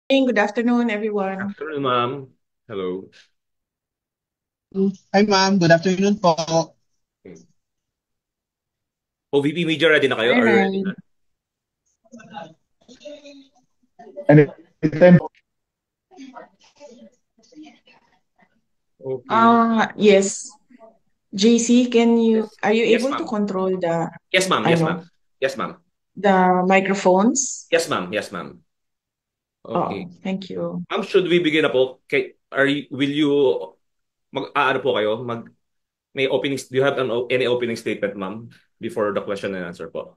Good afternoon, everyone. Afternoon, ma'am. Hello. Hi ma'am, good afternoon po. OVP Media, ready na kayo? All Are you ready right. na? Anytime po. Okay. Yes. JC, Yes. are you Yes, able to ma'am. control Yes, ma'am. Yes, ma'am. ano, Yes, ma'am. the microphones? Yes, ma'am. Yes, ma'am. Okay. Oh, thank you. Ma'am, should we begin na po? Will you, ano po kayo? Do you have any opening statement, ma'am, before the question and answer po?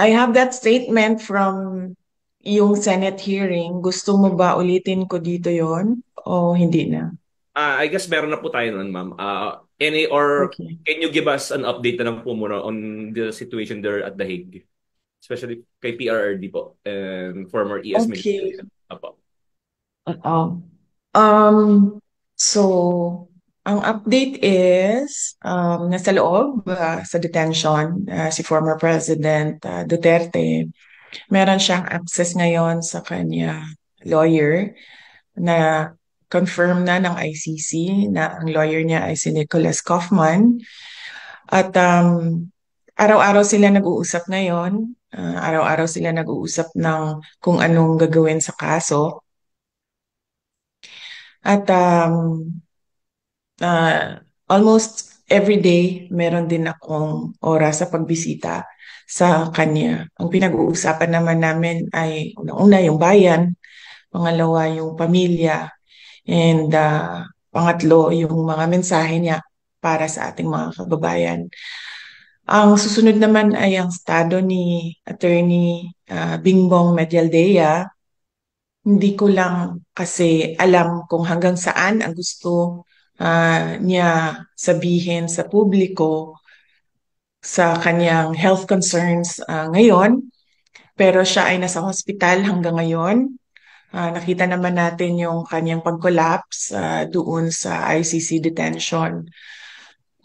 I have that statement from yung Senate hearing. Gusto mo ba ulitin ko dito yon o hindi na? I guess meron na po tayo nun, ma'am. Okay. Can you give us an update na lang po muna on the situation there at The Hague? Especially kay PRRD po and former ES Okay. Ministerial. Apo. Oo. Um, so, ang update is, nasa loob, sa detention, si former President Duterte. Meron siyang access ngayon sa kanya lawyer na confirm na ng ICC na ang lawyer niya ay si Nicholas Kaufman. At araw-araw sila nag-uusap ngayon. Araw-araw sila nag-uusap ng kung anong gagawin sa kaso. At almost every day, meron din akong oras sa pagbisita sa kanya. Ang pinag-uusapan naman namin ay unang-una yung bayan, pangalawa yung pamilya, and pangatlo yung mga mensahe niya para sa ating mga kababayan. Ang susunod naman ay ang estado ni Attorney Bingbong Medialdea. Hindi ko lang kasi alam kung hanggang saan ang gusto niya sabihin sa publiko sa kanyang health concerns ngayon. Pero siya ay nasa hospital hanggang ngayon. Nakita naman natin yung kanyang pag-collapse doon sa ICC detention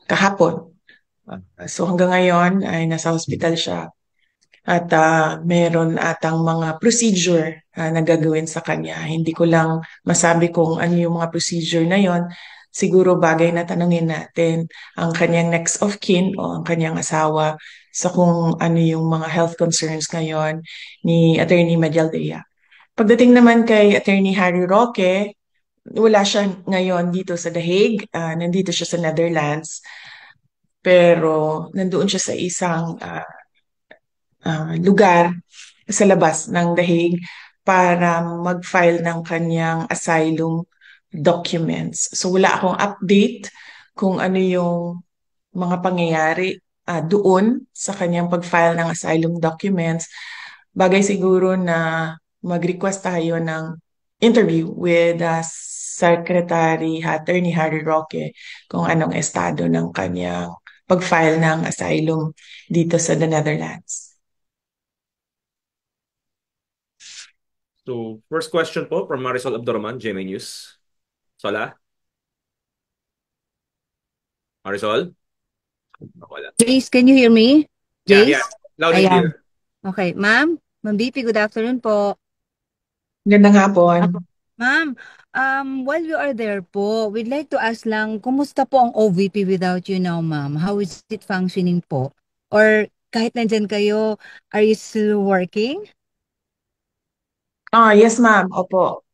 kahapon. So hanggang ngayon ay nasa hospital siya. At meron atang mga procedure na gagawin sa kanya. Hindi ko lang masabi kung ano yung mga procedure na yon. Siguro bagay na tanungin natin ang kanyang next of kin o ang kanyang asawa sa kung ano yung mga health concerns ngayon ni Attorney Medialdea. Pagdating naman kay Attorney Harry Roque, wala siya ngayon dito sa The Hague. Nandito siya sa Netherlands. Pero nandoon siya sa isang lugar sa labas ng dahig para mag-file ng kanyang asylum documents. So wala akong update kung ano yung mga pangyayari doon sa kanyang pag-file ng asylum documents. Bagay siguro na mag-request tayo ng interview with Secretary Attorney Harry Roque kung anong estado ng kanyang pag-file ng asylum dito sa the Netherlands. So, first question po from Marisol Abdurrahman, GMA News. Sola? Marisol? Wala. Jace, can you hear me? Yeah, yeah. Jace? Loud and Ayan. clear. Okay, ma'am. Ma'am BP, good afternoon po. Gandang hapon. Apo. Ma'am, while you are there po, we'd like to ask lang, kumusta po ang OVP without you now, ma'am? How is it functioning po? Or kahit nandyan kayo, are you still working? Yes, ma'am. Opo.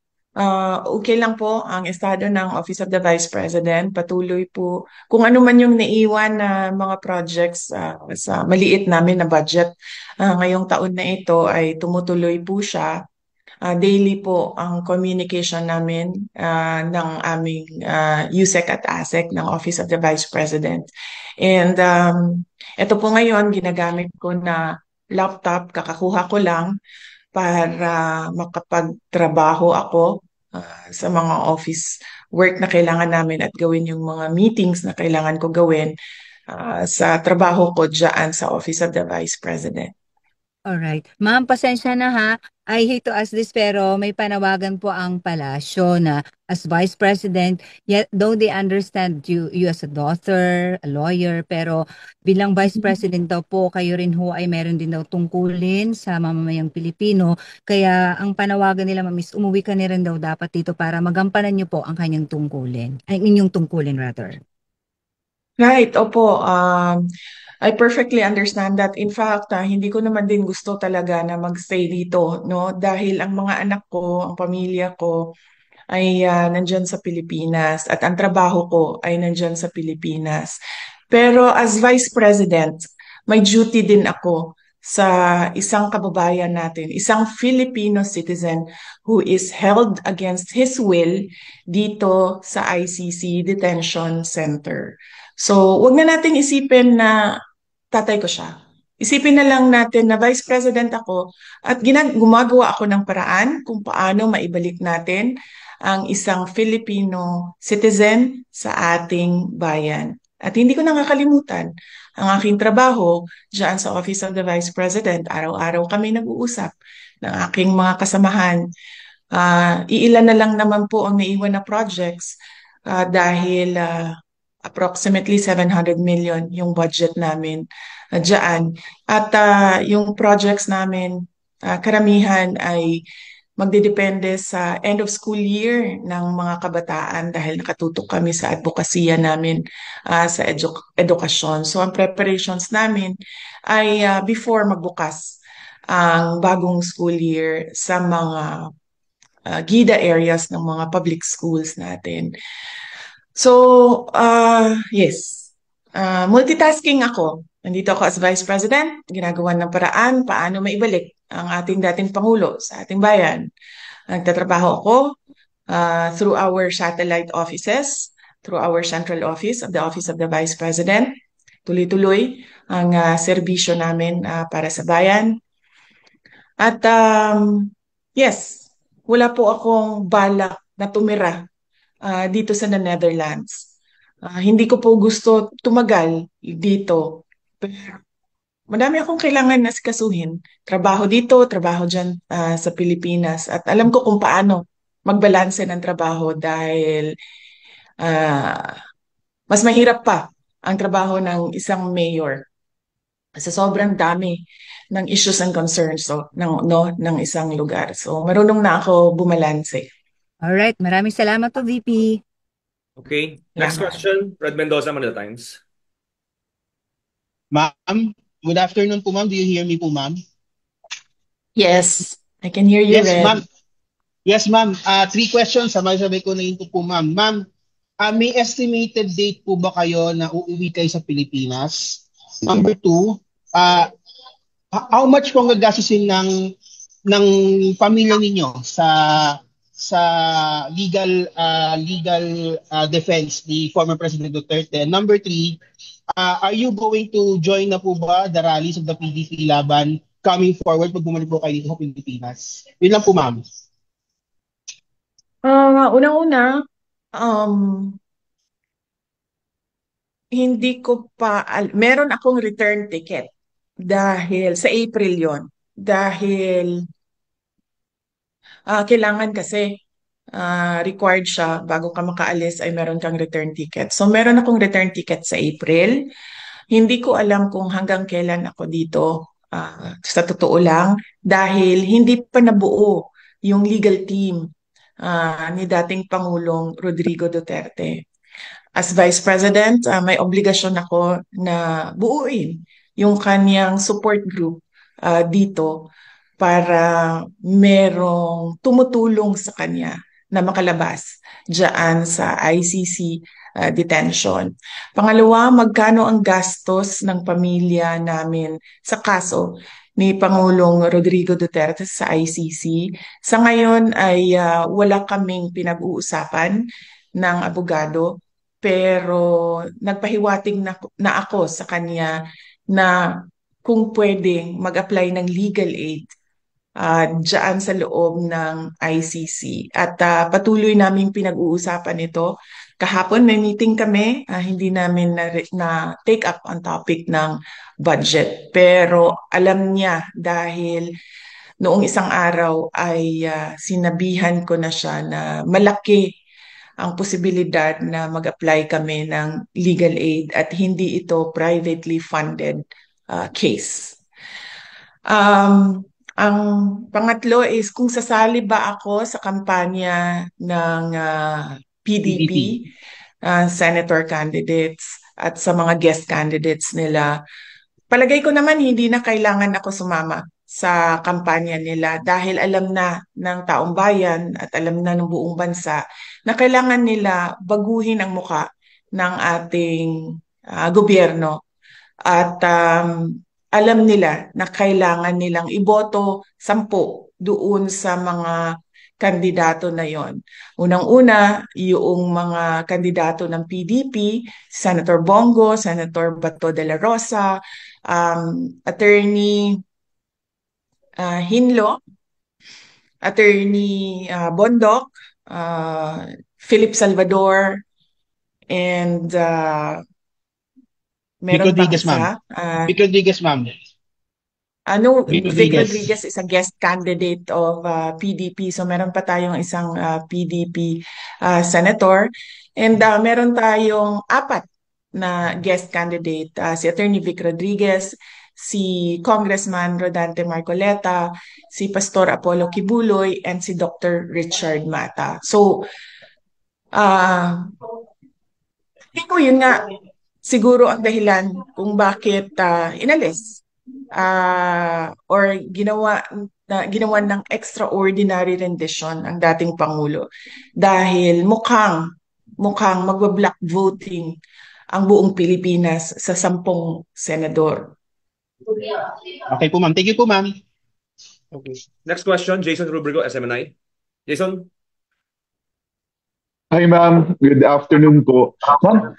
Okay lang po ang estado ng Office of the Vice President. Patuloy po kung ano man yung naiwan na mga projects sa maliit namin na budget. Ngayong taon na ito ay tumutuloy po siya. Daily po ang communication namin ng aming USEC at ASEC ng Office of the Vice President. And ito po ngayon, ginagamit ko na laptop, kakakuha ko lang para makapagtrabaho ako sa mga office work na kailangan namin at gawin yung mga meetings na kailangan ko gawin sa trabaho ko dyan sa Office of the Vice President. Alright. Ma'am, pasensya na ha. I hate to ask this pero may panawagan po ang palasyo na as Vice President, yet though they understand you as a daughter, a lawyer, pero bilang Vice President daw po, kayo rin ho ay meron din daw tungkulin sa mamamayang Pilipino. Kaya ang panawagan nila, ma'am, is umuwi ka na rin daw dapat dito para magampanan niyo po ang kanyang tungkulin. Ay, inyong tungkulin rather. Right, opo. I perfectly understand that. In fact, hindi ko naman din gusto talaga na magstay dito, no? Dahil ang mga anak ko, ang pamilya ko ay nandyan sa Pilipinas at ang trabaho ko ay nandyan sa Pilipinas. Pero as Vice President, may duty din ako sa isang kababayan natin, isang Filipino citizen who is held against his will dito sa ICC Detention Center. So, wag na nating isipin na tatay ko siya. Isipin na lang natin na Vice President ako at gumagawa ako ng paraan kung paano maibalik natin ang isang Filipino citizen sa ating bayan. At hindi ko nakakalimutan ang aking trabaho diyan sa Office of the Vice President. Araw-araw kami nag-uusap ng aking mga kasamahan. Iilan na lang naman po ang naiwan na projects dahil approximately 700 million yung budget namin dyan. At yung projects namin, karamihan ay magdidepende sa end of school year ng mga kabataan dahil nakatutok kami sa advokasya namin sa edukasyon. So ang preparations namin ay before magbukas ang bagong school year sa mga GIDA areas ng mga public schools natin. So, yes, multitasking ako. Nandito ako as Vice President, ginagawa ng paraan paano maibalik ang ating dating Pangulo sa ating bayan. Nagtatrabaho ako through our satellite offices, through our central office of the Vice President. Tuloy-tuloy ang serbisyo namin para sa bayan. At yes, wala po akong balak na tumira dito sa Netherlands. Hindi ko po gusto tumagal dito. Pero madami akong kailangan na sikasuhin. Trabaho dito, trabaho dyan sa Pilipinas. At alam ko kung paano magbalanse ng trabaho dahil ah, mas mahirap pa ang trabaho ng isang mayor sa sobrang dami ng issues and concerns ng isang lugar. So marunong na ako bumalanse. Alright, maraming salamat po, VP. Okay. Next Salamat. question, Fred Mendoza, Manila Times. Ma'am, good afternoon po ma'am. Do you hear me po ma'am? Yes, I can hear you, Yes Red. ma'am. Yes ma'am. 3 questions. Sabay-sabay ko na yun po ma'am. Ma'am, may estimated date po ba kayo na uuwi kayo sa Pilipinas? Number 2, how much po ang gagastusin ng pamilya ninyo sa legal defense ni former President Duterte? Number 3, are you going to join na po ba the rallies of the PDP laban coming forward pag bumalik po kayo dito sa Pilipinas? Yun lang po ma'am. Unang-una, hindi ko pa, meron akong return ticket dahil sa April yon. Dahil kailangan kasi required siya bago ka makaalis ay meron kang return ticket. So meron akong return ticket sa April. Hindi ko alam kung hanggang kailan ako dito, sa totoo lang, dahil hindi pa nabuo yung legal team ni dating Pangulong Rodrigo Duterte. As Vice President, may obligasyon ako na buuin yung kanyang support group dito para merong tumutulong sa kanya na makalabas diyan sa ICC detention. Pangalawa, magkano ang gastos ng pamilya namin sa kaso ni Pangulong Rodrigo Duterte sa ICC? Sa ngayon ay wala kaming pinag-uusapan ng abogado, pero nagpahiwatig na ako sa kanya na kung pwedeng mag-apply ng legal aid dyan sa loob ng ICC. At patuloy naming pinag-uusapan ito Kahapon may meeting kami, hindi namin na take up ang topic ng budget. Pero alam niya dahil noong isang araw ay sinabihan ko na siya na malaki ang posibilidad na mag-apply kami ng legal aid at hindi ito privately funded case. Ang pangatlo is kung sasali ba ako sa kampanya ng PDP, senator candidates at sa mga guest candidates nila. Palagay ko naman hindi na kailangan ako sumama sa kampanya nila dahil alam na ng taong bayan at alam na ng buong bansa na kailangan nila baguhin ang muka ng ating gobyerno at alam nila na kailangan nilang iboto 10 doon sa mga kandidato na yon. Unang-una, yung mga kandidato ng PDP, Senator Bongo, Senator Bato de la Rosa, Attorney Hinlo, Attorney Bondok, Philip Salvador, and Vic meron pang Rodriguez, ma'am. isa. Vic Rodriguez, ma'am. Vic Rodriguez is a guest candidate of PDP. So meron pa tayong isang PDP senator. And meron tayong 4 na guest candidate. Si Attorney Vic Rodriguez, si Congressman Rodante Marcoleta, si Pastor Apollo Kibuloy, and si Dr. Richard Mata. So, tingin ko yun nga, siguro ang dahilan kung bakit inalis or ginawa ng extraordinary rendition ang dating Pangulo dahil mukhang magba-block voting ang buong Pilipinas sa 10 senador. Okay po, ma'am. Thank you po, ma'am. Okay. Next question, Jason Rubrigo, SMNI. Jason? Hi ma'am, good afternoon po. Ma'am,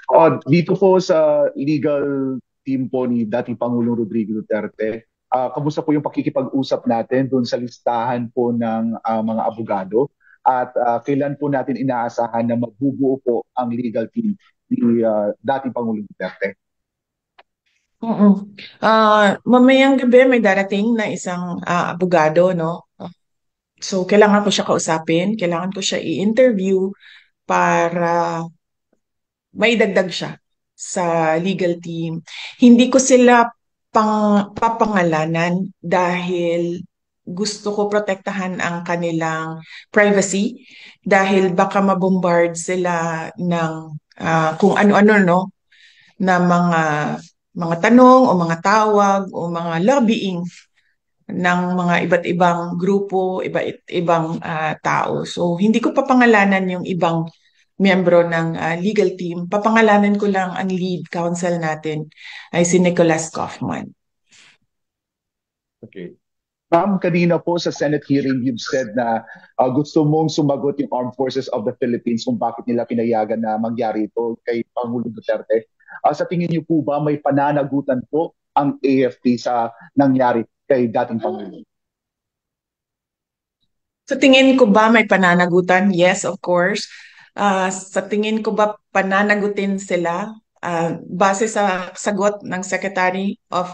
dito po sa legal team po ni dating Pangulong Rodrigo Duterte, kamusta po yung pakikipag-usap natin doon sa listahan po ng mga abogado at kailan po natin inaasahan na magbubuo po ang legal team ni dating Pangulong Duterte? Mamayang gabi may darating na isang abogado, no? So kailangan ko siya kausapin, kailangan ko siya i-interview para maidagdag siya sa legal team. Hindi ko sila papangalanan dahil gusto ko protektahan ang kanilang privacy dahil baka mabombard sila ng kung ano-ano, no, na mga tanong o mga tawag o mga lobbying ng mga iba't ibang grupo, iba't ibang tao. So hindi ko papangalanan yung ibang miyembro ng legal team. Papangalanan ko lang ang lead counsel natin ay si Nicholas Kaufman. Okay. Ma'am, kanina po sa Senate hearing, you've said na gusto mong sumagot yung Armed Forces of the Philippines kung bakit nila pinayagan na mangyari ito kay Pangulong Duterte. Sa tingin niyo po ba may pananagutan po ang AFP sa nangyari kay dating Pangulo? Sa tingin ko ba may pananagutan? Yes, of course. Sa tingin ko ba pananagutin sila? Base sa sagot ng Secretary of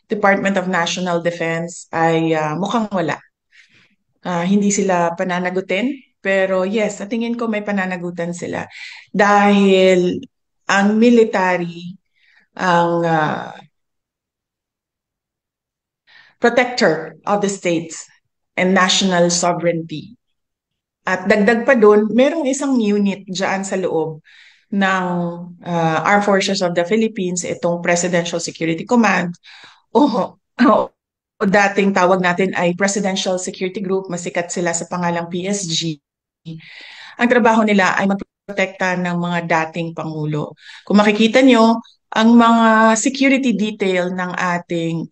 Department of National Defense ay mukhang wala. Hindi sila pananagutin, pero yes, sa tingin ko may pananagutan sila. Dahil ang military, ang protector of the states and national sovereignty. At dagdag pa doon, merong isang unit dyan sa loob ng Armed Forces of the Philippines, itong Presidential Security Command, o dating tawag natin ay Presidential Security Group, masikat sila sa pangalang PSG. Ang trabaho nila ay magprotekta ng mga dating Pangulo. Kung makikita nyo, ang mga security detail ng ating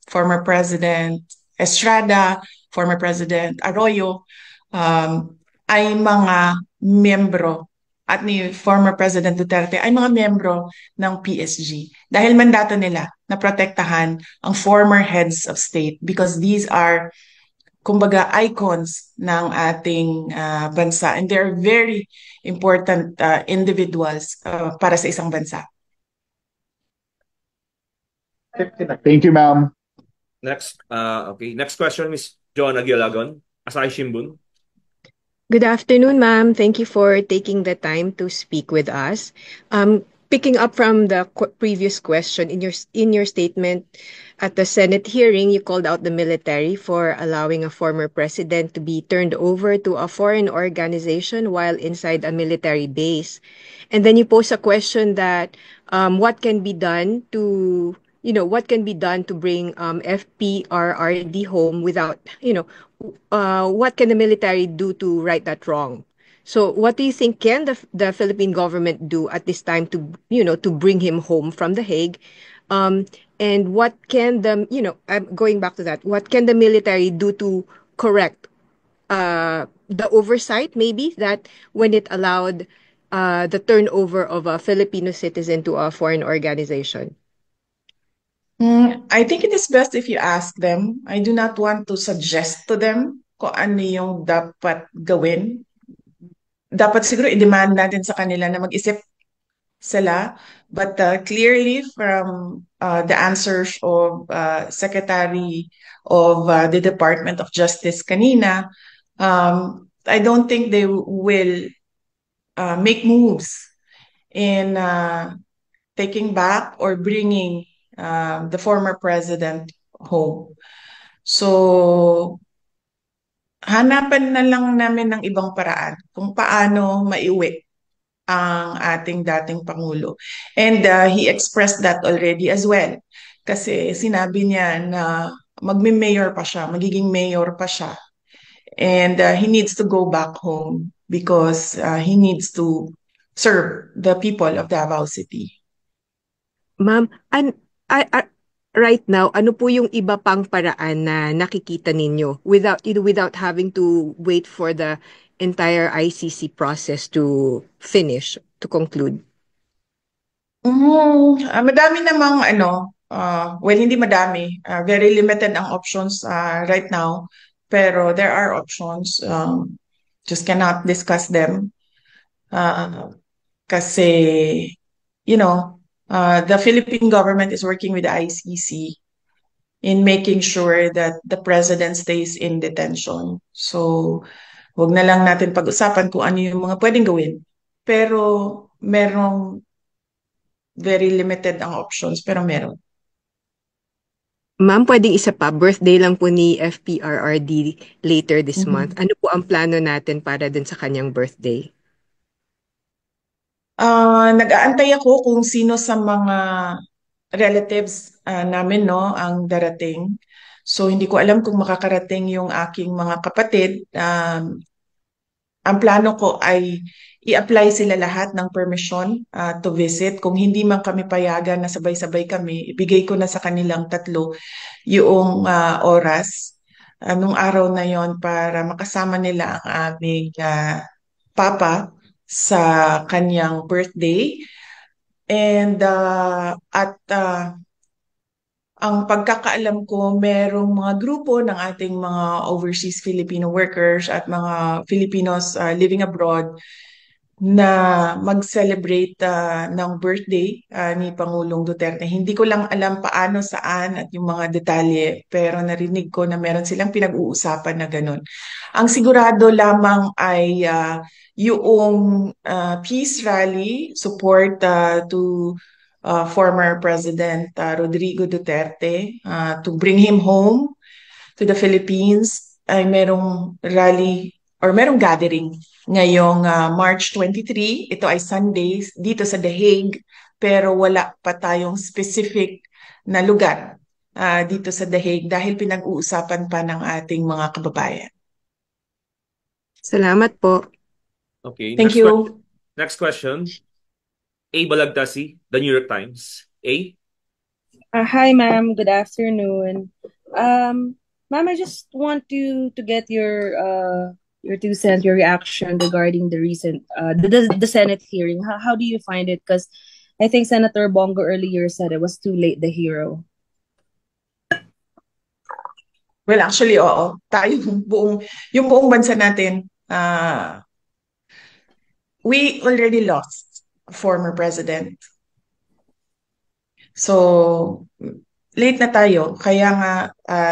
former President Estrada, former President Arroyo, ay mga miyembro at ni former President Duterte ay mga miyembro ng PSG dahil mandato nila na protektahan ang former heads of state because these are kumbaga icons ng ating bansa, and they're very important individuals para sa isang bansa. Thank you, ma'am. Next, next question is Joanna Gilagon, Asahi Shimbun. Good afternoon, ma'am. Thank you for taking the time to speak with us. Picking up from the previous question, in your statement at the Senate hearing, you called out the military for allowing a former president to be turned over to a foreign organization while inside a military base. And then you pose a question that what can be done to bring FPRRD home without, what can the military do to right that wrong? So what do you think can the Philippine government do at this time to, to bring him home from The Hague? And what can I'm going back to that, what can the military do to correct the oversight maybe that when it allowed the turnover of a Filipino citizen to a foreign organization? I think it is best if you ask them. I do not want to suggest to them kung ano yung dapat gawin. Dapat siguro i-demand natin sa kanila na mag-isip sila. But clearly from the answers of Secretary of the Department of Justice kanina, I don't think they will make moves in taking back or bringing the former president home. So, hanapan na lang namin ng ibang paraan kung paano maiuwi ang ating dating Pangulo. And he expressed that already as well. Kasi sinabi niya na magme-mayor pa siya, magiging mayor pa siya. And he needs to go back home because he needs to serve the people of Davao City. Ma'am, right now, ano po yung iba pang paraan na nakikita ninyo without having to wait for the entire ICC process to finish, to conclude? Madami namang well, hindi madami. Very limited ang options right now. Pero there are options. Just cannot discuss them. Kasi, the Philippine government is working with the ICC in making sure that the president stays in detention. So, wag na lang natin pag-usapan kung ano yung mga pwedeng gawin. Pero, merong very limited ang options, pero meron. Ma'am, pwedeng isa pa, birthday lang po ni FPRRD later this month. Ano po ang plano natin para din sa kanyang birthday? Nag-aantay ako kung sino sa mga relatives namin ang darating. So hindi ko alam kung makakarating yung aking mga kapatid. Ang plano ko ay i-apply sila lahat ng permission to visit. Kung hindi man kami payagan na sabay-sabay kami, ibigay ko na sa kanilang tatlo yung oras nung araw na yon para makasama nila ang aming papa sa kanyang birthday. And ang pagkakaalam ko, merong mga grupo ng ating mga overseas Filipino workers at mga Filipinos living abroad na mag-celebrate ng birthday ni Pangulong Duterte. Hindi ko lang alam paano, saan at yung mga detalye, pero narinig ko na meron silang pinag-uusapan na ganun. Ang sigurado lamang ay yung peace rally support to former President Rodrigo Duterte to bring him home to the Philippines ay merong rally or merong gathering ngayong March 23. Ito ay Sunday dito sa The Hague, pero wala pa tayong specific na lugar dito sa The Hague dahil pinag-uusapan pa ng ating mga kababayan. Salamat po. Okay, Thank you. Next question. A. Balagtasi, The New York Times. A. Hi, ma'am. Good afternoon. Ma'am, I just want to get your 2 cents, your reaction regarding the recent the Senate hearing. How do you find it? Because I think Senator Bongo earlier said it was too late, the hero. Well, actually, oo. Tayo, yung buong bansa natin, we already lost a former president. So, late na tayo. Kaya nga,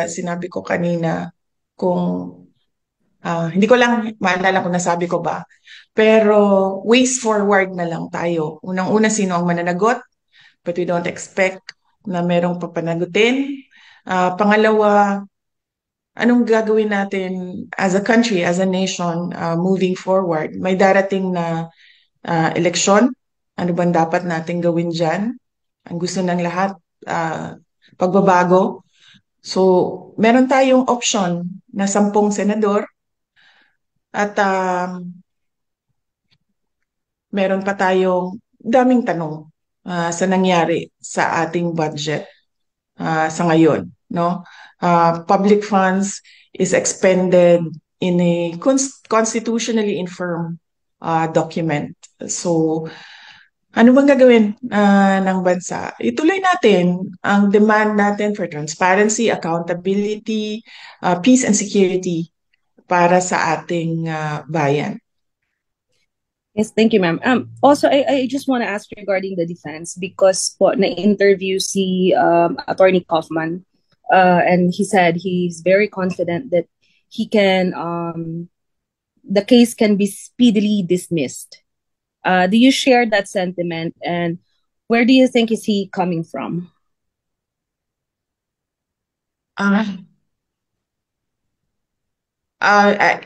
sinabi ko kanina, kung hindi ko lang maalala kung nasabi ko ba, pero ways forward na lang tayo. Unang-una, sino ang mananagot? But we don't expect na merong papanagutin. Pangalawa, anong gagawin natin as a country, as a nation, moving forward? May darating na eleksyon. Ano bang dapat natin gawin dyan? Ang gusto ng lahat, pagbabago. So, meron tayong option na 10 senador at meron pa tayong daming tanong sa nangyari sa ating budget sa ngayon, no? Public funds is expended in a constitutionally infirm document. So, ano bang gagawin ng bansa? Ituloy natin ang demand natin for transparency, accountability, peace and security para sa ating bayan. Yes, thank you, ma'am. Also, I just want to ask regarding the defense because po na-interview si Attorney Kaufman and he said he's very confident that he can the case can be speedily dismissed. Do you share that sentiment, and where do you think is he coming from?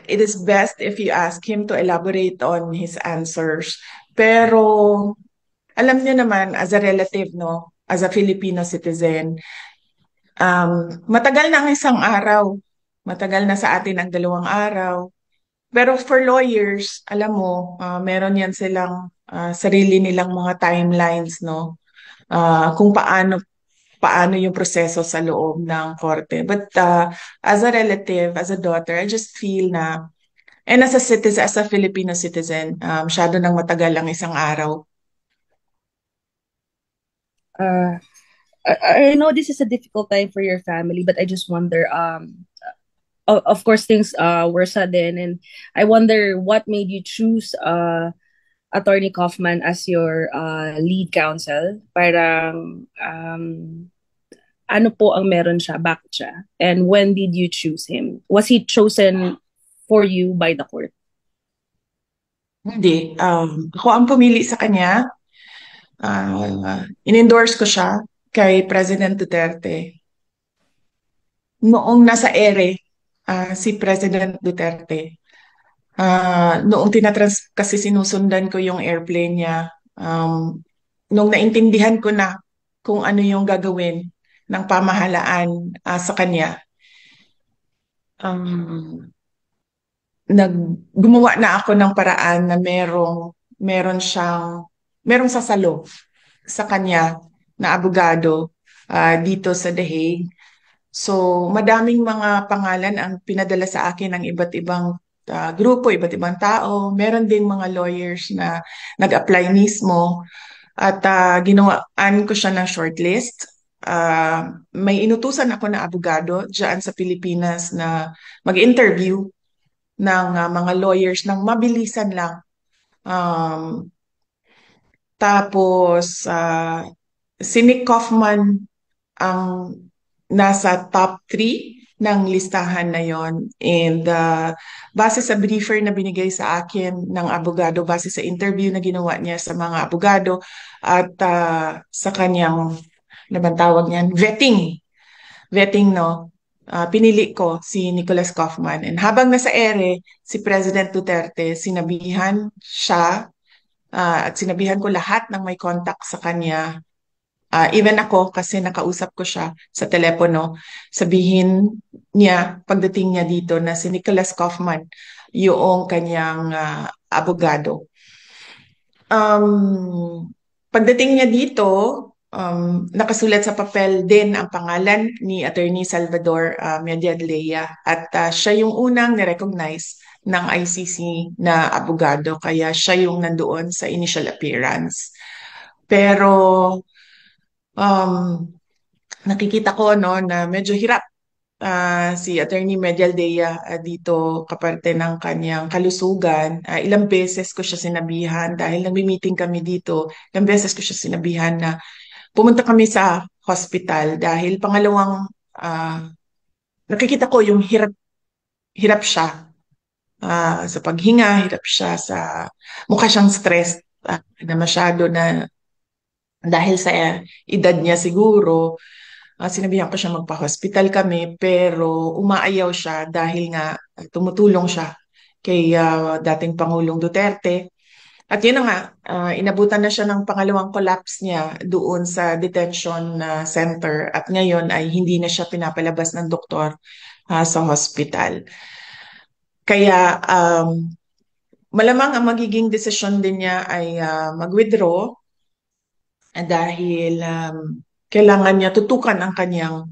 It is best if you ask him to elaborate on his answers. Pero alam niyo naman, as a relative, no, as a Filipino citizen, matagal na ang isang araw. Matagal na sa atin ang 2 araw. Pero for lawyers, alam mo, meron yan silang sarili nilang mga timelines, no? Kung paano yung proseso sa loob ng korte. But as a relative, as a daughter, I just feel na, and as a citizen, as a Filipino citizen, masyado nang matagal ang isang araw. I know this is a difficult time for your family, but I just wonder, of course, things were sudden, and I wonder what made you choose Attorney Kaufman as your lead counsel. Parang, ano po ang meron siya, bakit siya? And when did you choose him? Was he chosen for you by the court? Hindi. Ako ang pumili sa kanya. In-endorse ko siya kay President Duterte. Noong nasa ere, si President Duterte, noong kasi sinusundan ko yung airplane niya, noong naintindihan ko na kung ano yung gagawin ng pamahalaan sa kanya, gumawa na ako ng paraan na merong sasalo sa kanya na abogado dito sa The Hague. So, madaming mga pangalan ang pinadala sa akin ng iba't ibang grupo, iba't ibang tao. Meron ding mga lawyers na nag-apply mismo at ginawaan ko siya ng shortlist. May inutusan ako na abogado dyan sa Pilipinas na mag-interview ng mga lawyers ng mabilisan lang. Tapos, si Nick Kaufman ang nasa top 3 ng listahan na yon. And base sa briefer na binigay sa akin ng abogado, base sa interview na ginawa niya sa mga abogado at sa kanyang, ano bang tawag niyan? Vetting, no? Pinili ko si Nicholas Kaufman. And habang nasa ere, si President Duterte, sinabihan siya at sinabihan ko lahat ng may contact sa kanya. Even ako, kasi nakausap ko siya sa telepono, sabihin niya, pagdating niya dito, na si Nicholas Kaufman, yung kanyang abogado. Pagdating niya dito, nakasulat sa papel din ang pangalan ni Attorney Salvador Mediadleya at siya yung unang nirecognize ng ICC na abogado, kaya siya yung nandoon sa initial appearance. Pero nakikita ko, no, na medyo hirap si Attorney Medialdea dito kaparte ng kanyang kalusugan. Ilang beses ko siya sinabihan dahil nagmi-meeting kami dito. Ilang beses ko siya sinabihan na pumunta kami sa hospital dahil pangalawang nakikita ko yung hirap siya sa paghinga, hirap siya sa mukha siyang stressed na masyado na dahil sa edad niya siguro. Sinabihan ko siya magpa-hospital kami pero umaayaw siya dahil nga tumutulong siya kay dating Pangulong Duterte. At yun na nga, inabutan na siya ng pangalawang collapse niya doon sa detention center at ngayon ay hindi na siya pinapalabas ng doktor sa hospital. Kaya malamang ang magiging desisyon din niya ay mag-withdraw dahil kailangan niya tutukan ang kanyang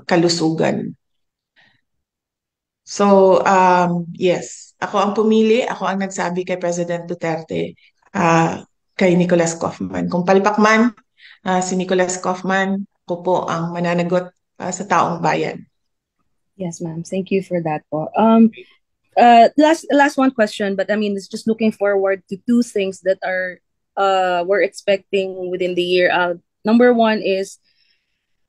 kalusugan. So, yes, ako ang pumili, ako ang nagsabi kay President Duterte, kay Nicolas Kaufman. Kung palpak man si Nicolas Kaufman, ako po ang mananagot sa taong bayan. Yes, ma'am. Thank you for that po. Last one question, but I mean, it's just looking forward to two things that are we're expecting within the year. Number one is,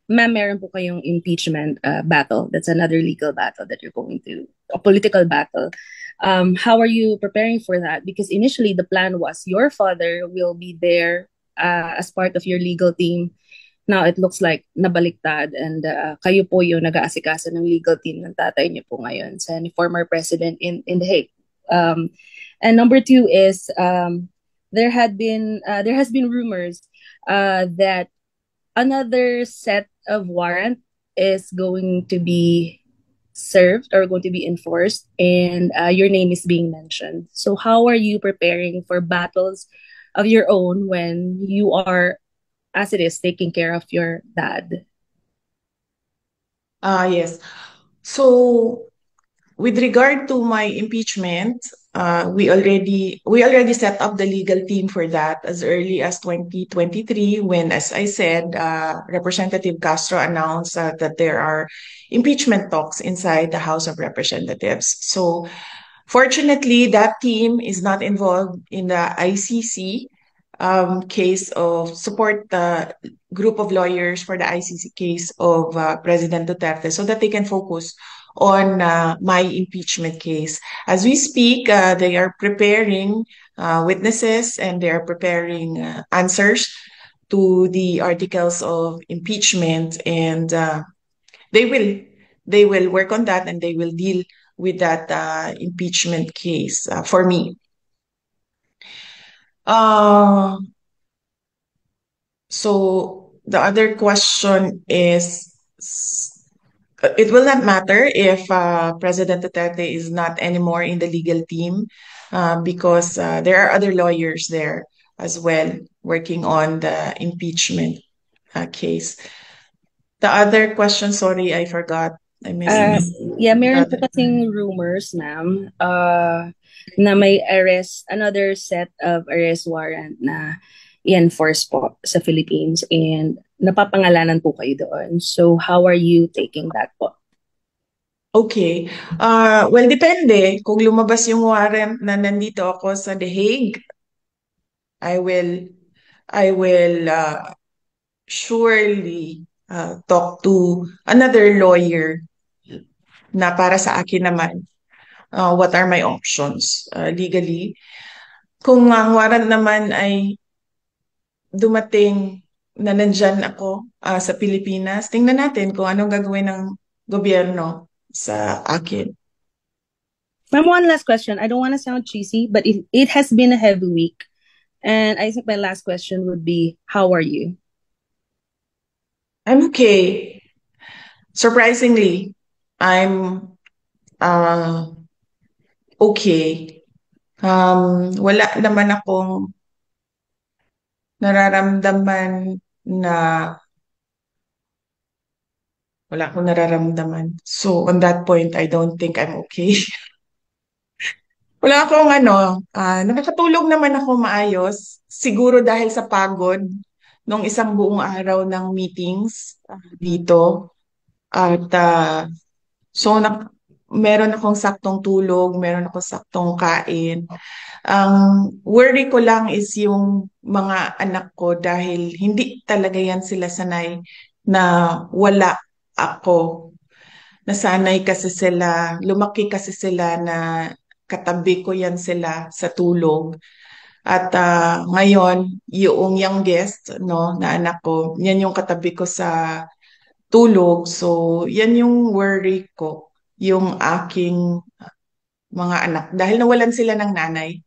ma'am, meron po kayong impeachment battle. That's another legal battle that you're going to, a political battle. How are you preparing for that? Because initially the plan was your father will be there as part of your legal team. Now it looks like nabaliktad and kayo po yung nag-aasikaso ng legal team ng tatay niyo po ngayon, sa former president in The Hague. And number two is there has been rumors that another set of warrant is going to be served or going to be enforced, and your name is being mentioned. So how are you preparing for battles of your own when you are, as it is, taking care of your dad? Yes. So, with regard to my impeachment, we already set up the legal team for that as early as 2023 when, as I said, Representative Castro announced that there are impeachment talks inside the House of Representatives. So, fortunately, that team is not involved in the ICC case of support the group of lawyers for the ICC case of President Duterte so that they can focus on my impeachment case. As we speak, they are preparing witnesses and they are preparing answers to the articles of impeachment, and they will work on that and they will deal with that impeachment case for me. So the other question is, it will not matter if President Duterte is not anymore in the legal team because there are other lawyers there as well working on the impeachment case. The other question, sorry, I forgot. I missed. Yeah, meron po kasing rumors, ma'am, na may another set of arrest warrant na i-enforce po sa Philippines, and napapangalanan po kayo doon. So how are you taking that po? Okay. Well, depende. Kung lumabas yung warrant na nandito ako sa The Hague, I will surely talk to another lawyer na para sa akin naman what are my options legally. Kung ang warrant naman ay dumating na nandyan ako sa Pilipinas, tingnan natin kung anong gagawin ng gobyerno sa akin. Ma'am, one last question. I don't want to sound cheesy, but it has been a heavy week. And I think my last question would be, how are you? I'm okay. Surprisingly, I'm okay. Wala naman akong nararamdaman na wala akong nararamdaman. So on that point, I don't think I'm okay. Wala akong nakakatulog naman ako maayos. Siguro dahil sa pagod nung isang buong araw ng meetings dito. At So, meron akong saktong tulog, meron akong saktong kain. Ang worry ko lang is yung mga anak ko dahil hindi talaga yan sila sanay na wala ako. Nasanay kasi sila, lumaki kasi sila na katabi ko yan sila sa tulog. At ngayon, yung youngest, no, na anak ko, yan yung katabi ko sa tulog. So, yan yung worry ko, yung aking mga anak. Dahil nawalan sila ng nanay,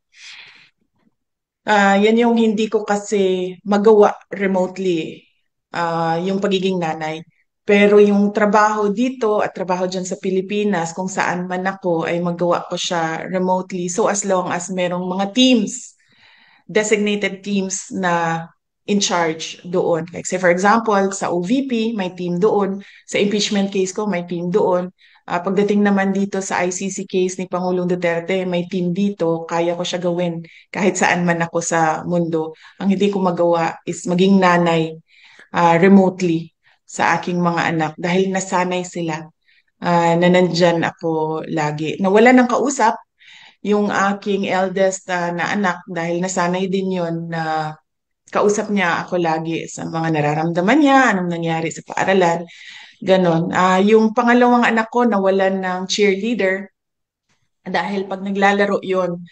yan yung hindi ko kasi magawa remotely, yung pagiging nanay. Pero yung trabaho dito at trabaho dyan sa Pilipinas, kung saan man ako, ay magawa ko siya remotely. So as long as merong mga teams, designated teams na in charge doon. Like say for example, sa OVP, may team doon. Sa impeachment case ko, may team doon. Pagdating naman dito sa ICC case ni Pangulong Duterte, may team dito. Kaya ko siya gawin kahit saan man ako sa mundo. Ang hindi ko magawa is maging nanay remotely sa aking mga anak dahil nasanay sila na nandyan ako lagi. Nawala ng kausap yung aking eldest na anak dahil nasanay din yon na kausap niya ako lagi sa mga nararamdaman niya, anong nangyari sa paaralan, ganon. Yung pangalawang anak ko nawalan ng cheerleader dahil pag naglalaro yon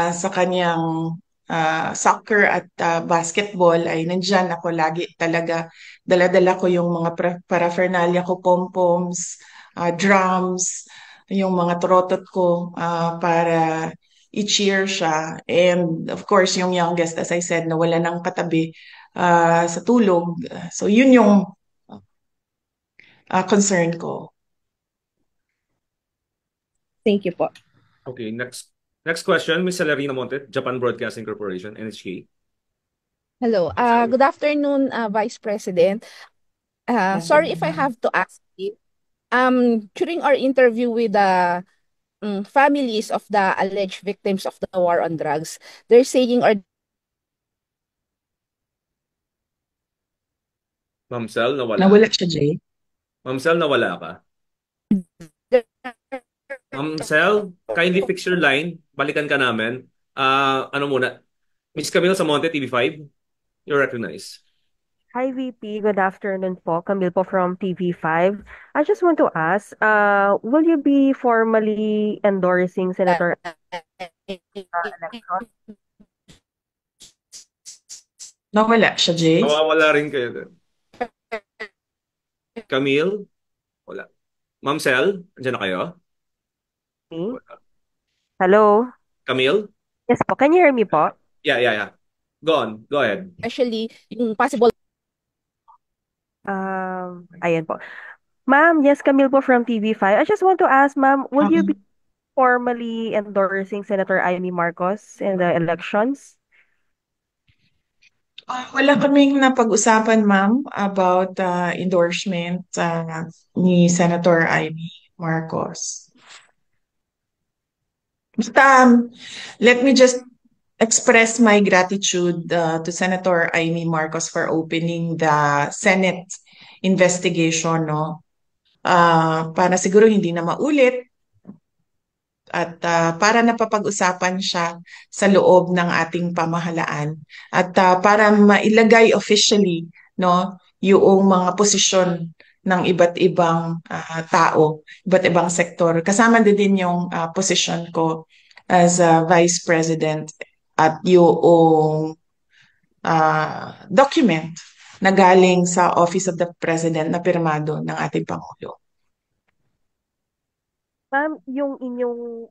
sa kanyang soccer at basketball ay nandyan ako lagi talaga. Dala-dala ko yung mga paraphernalia ko, pom-poms, drums, yung mga trotot ko para i-cheer siya. And of course, yung youngest, as I said, nawala ng katabi sa tulog. So yun yung concern ko. Thank you po. Okay, next question, Ms. Celerina Monte, Japan Broadcasting Corporation, NHK. Hello. Good afternoon, Vice President. Sorry if I have to ask you. During our interview with the families of the alleged victims of the war on drugs, they're saying or Ma'am Cel, nawala. Nawala siya, Jay. Ma'am Cel, nawala ka. Ma'am Cel, kindly fix your line. Balikan ka namin. Ano muna? Miss Camille Samonte, TV5. You're recognized. Hi VP, good afternoon po. Camille po from TV5. I just want to ask, will you be formally endorsing Senator election? Nawala siya, Jay. Nawawala rin kayo din. Camille? Wala. Ma'am Cel, andyan na kayo? Me? Hello? Camille? Yes po, can you hear me po? Yeah. Go on. Go ahead. actually yung possible Ayan po. Ma'am, yes, Camille po from TV5. I just want to ask, ma'am, will you be formally endorsing Senator Amy Marcos in the elections? Wala kaming napag-usapan, ma'am, about endorsement ni Senator Amy Marcos. Basta, let me just express my gratitude to Senator Amy Marcos for opening the Senate investigation, no? Para siguro hindi na maulit at para napapag-usapan siya sa loob ng ating pamahalaan at para mailagay officially, no, yung mga posisyon ng iba't ibang tao, iba't ibang sektor. Kasama din yung posisyon ko as Vice President at yung document na galing sa Office of the President na pirmado ng ating Pangulo. Ma'am, yung inyong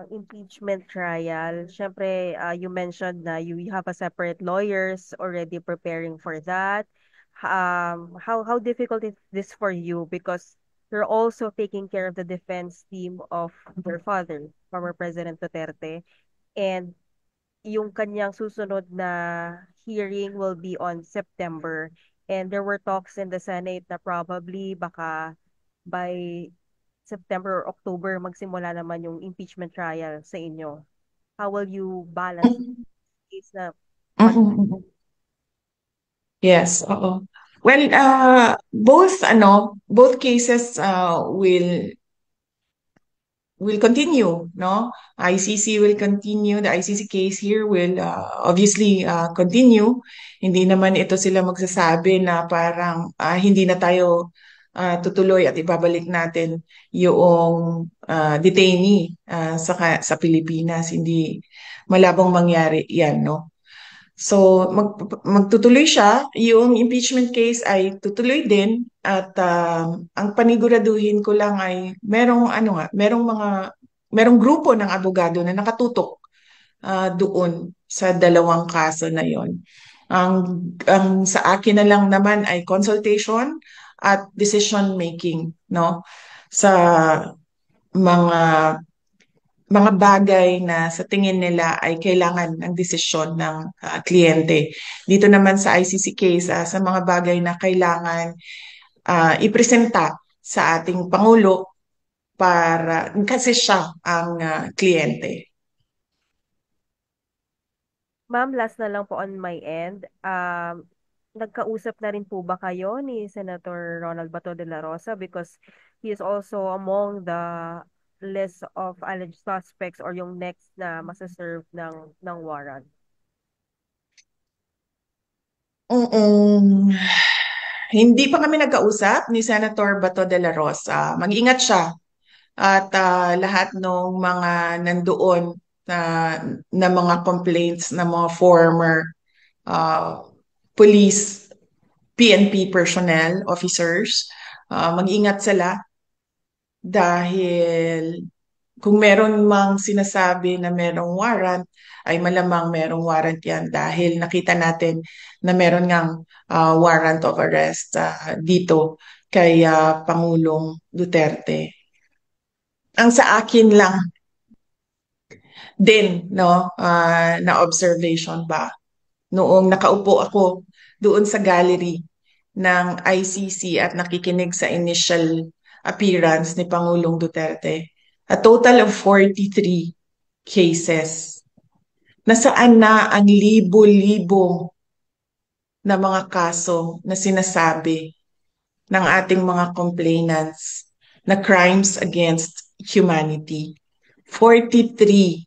impeachment trial, syempre, you mentioned na you have a separate lawyers already preparing for that. How difficult is this for you? Because you're also taking care of the defense team of your father, former President Duterte, and yung kanyang susunod na hearing will be on September. And there were talks in the Senate na probably baka by September or October magsimula naman yung impeachment trial sa inyo. How will you balance case na Yes, oo. Well, both cases will continue, no? ICC will continue. The ICC case here will obviously continue. Hindi naman ito sila magsasabi na parang hindi na tayo tutuloy at ibabalik natin yung detainee sa Pilipinas. Hindi malabong mangyari yan, no? So magtutuloy siya, yung impeachment case ay tutuloy din at ang paniguraduhin ko lang ay merong grupo ng abogado na nakatutok doon sa dalawang kaso na yon. Ang sa akin na lang naman ay consultation at decision making, no? Sa mga mga bagay na sa tingin nila ay kailangan ng desisyon ng kliyente. Dito naman sa ICC case, sa mga bagay na kailangan ipresenta sa ating Pangulo para kasi siya ang kliyente. Ma'am, last na lang po on my end. Nagkausap na rin po ba kayo ni Senator Ronald Bato de la Rosa because he is also among the list of alleged suspects or yung next na masaserve ng warrant? Hindi pa kami nagkausap ni Senator Bato de la Rosa. Mag-ingat siya at lahat ng mga nandoon na, na mga complaints ng mga former uh, police, PNP personnel, officers, mag-ingat sila dahil kung meron mang sinasabi na merong warrant, ay malamang merong warrant yan dahil nakita natin na meron ngang warrant of arrest dito kay Pangulong Duterte. Ang sa akin lang din, no, na observation ba, noong nakaupo ako doon sa gallery ng ICC at nakikinig sa initial appearance ni Pangulong Duterte, a total of 43 cases. Nasaan na ang libo-libo na mga kaso na sinasabi ng ating mga complainants na crimes against humanity. 43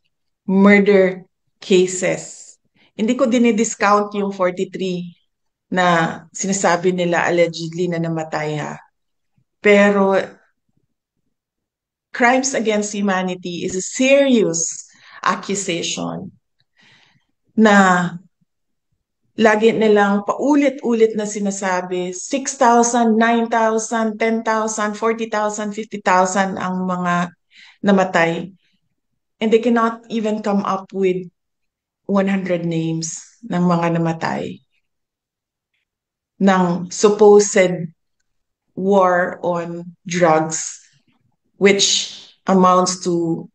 murder cases. Hindi ko dinidiscount yung 43 na sinasabi nila allegedly na namatay ha. Pero crimes against humanity is a serious accusation na lagi nilang paulit-ulit na sinasabi 6,000, 9,000, 10,000, 40,000, 50,000 ang mga namatay. And they cannot even come up with 100 names ng mga namatay ng supposed war on drugs, which amounts to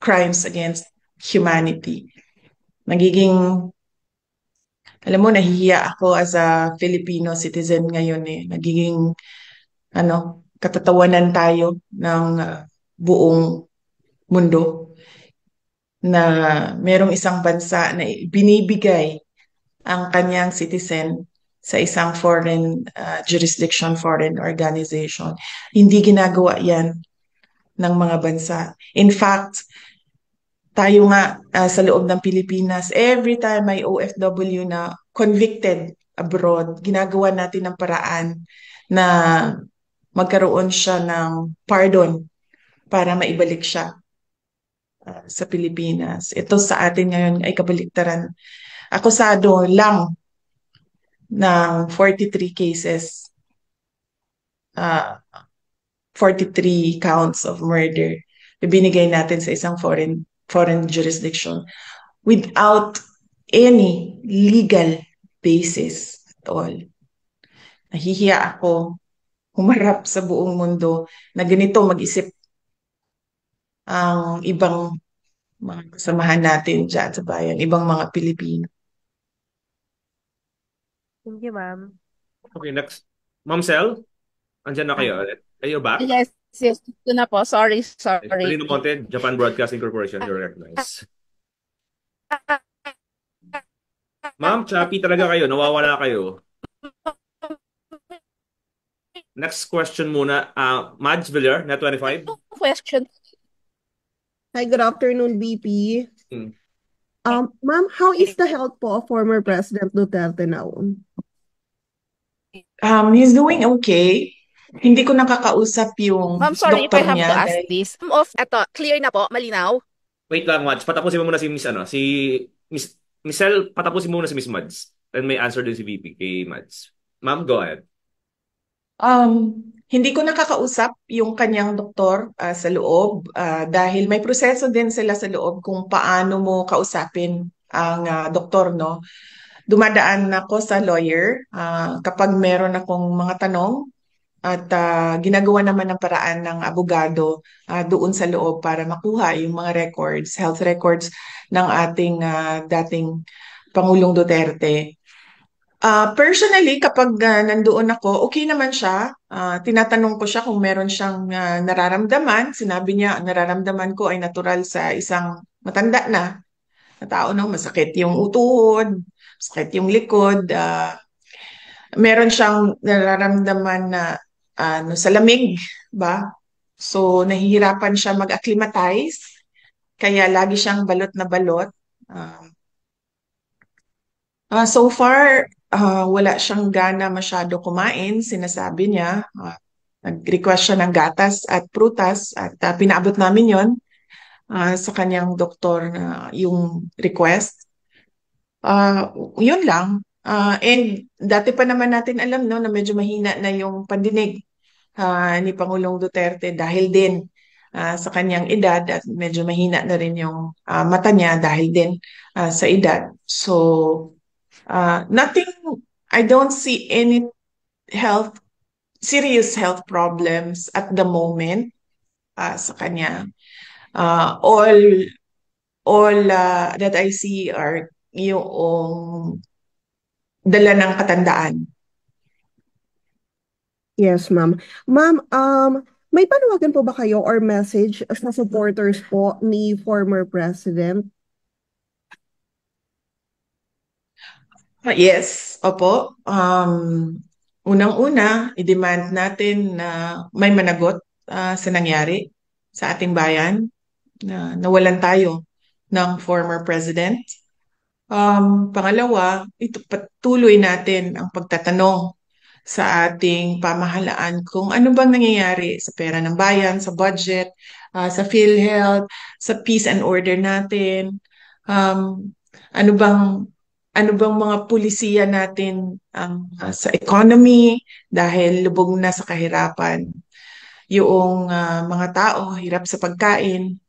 crimes against humanity. Alam mo, nahihiya ako as a Filipino citizen ngayon eh. Katatawanan tayo ng buong mundo na merong isang bansa na binibigay ang kanyang citizen sa isang foreign jurisdiction, foreign organization. Hindi ginagawa yan ng mga bansa. In fact, tayo nga sa loob ng Pilipinas, every time may OFW na convicted abroad, ginagawa natin ng paraan na magkaroon siya ng pardon para maibalik siya sa Pilipinas. Ito sa atin ngayon ay kabaliktaran. Akusado lang ng 43 cases, 43 counts of murder, ibinigay natin sa isang foreign jurisdiction without any legal basis at all. Nahihiya ako humarap sa buong mundo na ganito mag-isip ang ibang mga kasamahan natin dyan sa bayan, ibang mga Pilipino. Thank you, ma'am. Okay, next. Ma'am Sel, andyan na kayo ulit. Are you back? Yes, ito na po. Sorry. Felino Monte, Japan Broadcasting Corporation, you're recognized. Ma'am, choppy talaga kayo. Nawawala kayo. Next question muna. Mads Villar, Net 25. Question. Hi, good afternoon, BP. Hmm. Ma'am, how is the health po of former President Duterte now? He's doing okay. Hindi ko nakakausap yung Ma'am, sorry if I doktor have to niya ask dahil this. Eto, clear na po, malinaw. Wait lang, Mads. Patapusin mo muna si Miss, si Miss Michelle, patapusin mo muna si Miss Mads. And may answer din si VP kay Mads. Ma'am, go ahead. Hindi ko nakakausap yung kanyang doktor sa loob dahil may proseso din sila sa loob kung paano mo kausapin ang doktor, no? Dumadaan ako sa lawyer kapag meron akong mga tanong at ginagawa naman ng paraan ng abogado doon sa loob para makuha yung mga records, health records ng ating dating Pangulong Duterte. Personally, kapag nandoon ako, okay naman siya. Tinatanong ko siya kung meron siyang nararamdaman. Sinabi niya, ang nararamdaman ko ay natural sa isang matanda na tao, no? Masakit yung utuhod, masakit yung likod. Meron siyang nararamdaman na sa lamig, ba? So, nahihirapan siya mag-acclimatize. Kaya lagi siyang balot na balot. So far, wala siyang gana masyado kumain. Sinasabi niya, nag-request siya ng gatas at prutas at pinaabot namin yon sa kanyang doktor na yung request. Yun lang. And dati pa naman natin alam, no, na medyo mahina na yung pandinig ni Pangulong Duterte dahil din sa kanyang edad at medyo mahina na rin yung mata niya dahil din sa edad. So, nothing, I don't see any serious health problems at the moment sa kanya. All that I see are yung dala ng katandaan. Yes, ma'am. Ma'am, may panawagan po ba kayo or message sa supporters po ni former President? Yes, opo. Unang-una, i-demand natin na may managot sa nangyari sa ating bayan na nawalan tayo ng former president. Pangalawa, ito patuloy natin ang pagtatanong sa ating pamahalaan kung ano bang nangyayari sa pera ng bayan, sa budget, sa PhilHealth, sa peace and order natin. Ano bang mga pulisiya natin sa economy dahil lubog na sa kahirapan yung mga tao, hirap sa pagkain.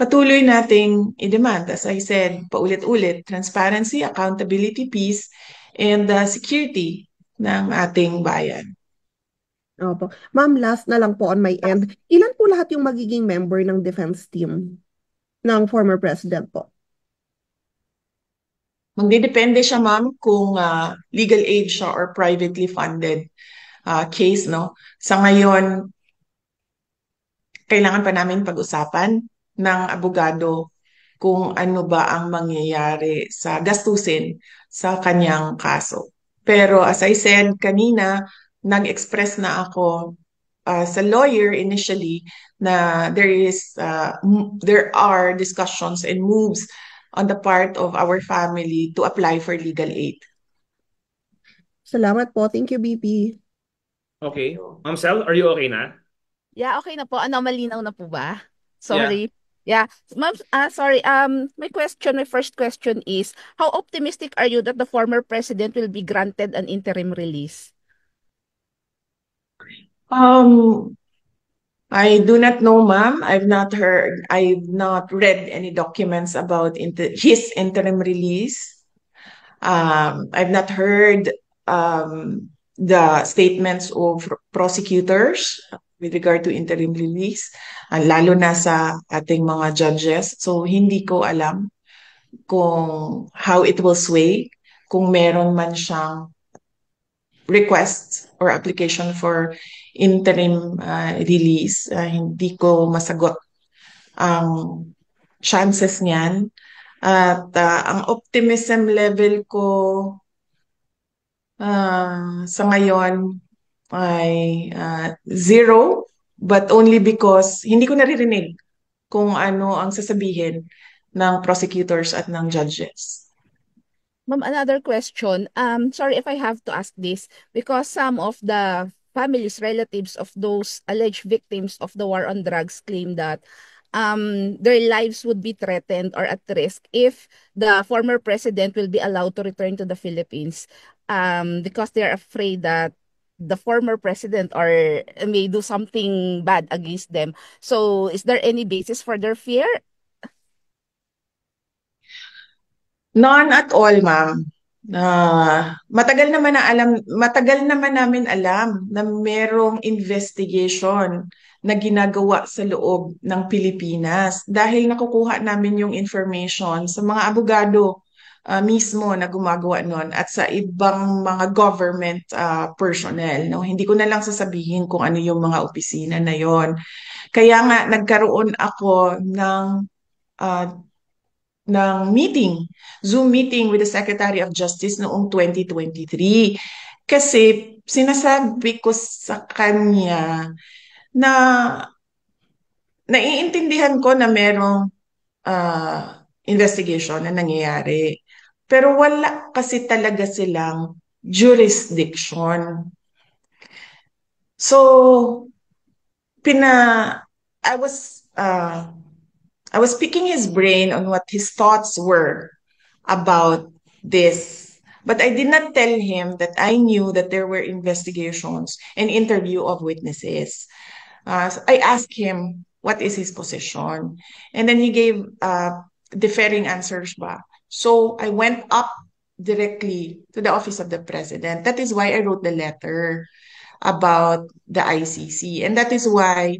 Patuloy nating i-demand, as I said, paulit-ulit, transparency, accountability, peace, and security ng ating bayan. Opo. Ma'am, last na lang po on my end. Ilan po lahat yung magiging member ng defense team ng former president po? Magdidepende siya, ma'am, kung legal aid siya or privately funded case, no? Sa ngayon, kailangan pa namin pag-usapan ng abogado kung ano ba ang mangyayari sa gastusin sa kanyang kaso. Pero as I said kanina, nag-express na ako sa lawyer initially na there are discussions and moves on the part of our family to apply for legal aid. Salamat po. Thank you, BP. Okay. Ma'am Sel, are you okay na? Yeah, okay na po. Malinaw na po ba? Sorry. Yeah. Ma'am, sorry. My first question is, how optimistic are you that the former president will be granted an interim release? I do not know, ma'am. I've not read any documents about his interim release. I've not heard the statements of prosecutors with regard to interim release, lalo na sa ating mga judges. So, hindi ko alam kung how it will sway, kung meron man siyang request or application for interim release. Hindi ko masagot ang chances niyan. At ang optimism level ko sa ngayon ay zero, but only because hindi ko naririnig kung ano ang sasabihin ng prosecutors at ng judges. Ma'am, another question. Sorry if I have to ask this because some of the families, relatives of those alleged victims of the war on drugs claim that their lives would be threatened or at risk if the former president will be allowed to return to the Philippines because they're afraid that the former president or may do something bad against them. So is there any basis for their fear? None at all, ma'am. Matagal naman namin alam na merong investigation na ginagawa sa loob ng Pilipinas dahil nakukuha namin yung information sa mga abogado mismo na gumagawa nun at sa ibang mga government personnel. No? Hindi ko na lang sasabihin kung ano yung mga opisina na yon. Kaya nga nagkaroon ako uh, ng meeting, Zoom meeting with the Secretary of Justice noong 2023. Kasi sinasabi ko sa kanya na naiintindihan ko na merong investigation na nangyayari. Pero wala kasi talaga silang jurisdiction. So, I was picking his brain on what his thoughts were about this. But I did not tell him that I knew that there were investigations and interview of witnesses. I asked him what is his position. And then he gave differing answers ba. So I went up directly to the office of the president. That is why I wrote the letter about the ICC. And that is why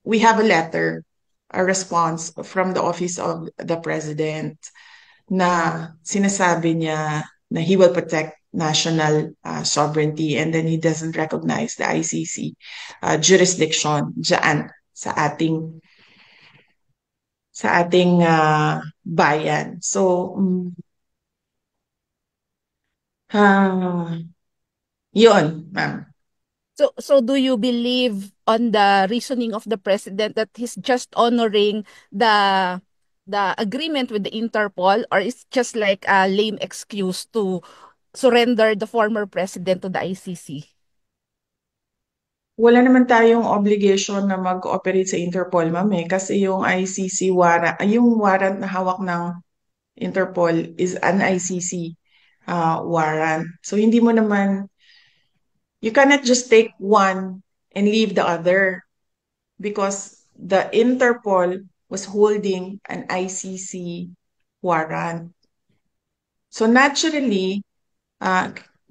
we have a letter, a response from the office of the president na sinasabi niya na he will protect national sovereignty and then he doesn't recognize the ICC jurisdiction dyan sa ating bayan. So, yun, ma'am. So do you believe on the reasoning of the president that he's just honoring the agreement with the Interpol, or it's just like a lame excuse to surrender the former president to the ICC? Wala naman tayong obligation na mag-cooperate sa Interpol, ma'am, kasi yung ICC warrant, yung warrant na hawak ng Interpol is an ICC warrant. So hindi mo naman, you cannot just take one and leave the other because the Interpol was holding an ICC warrant. So naturally,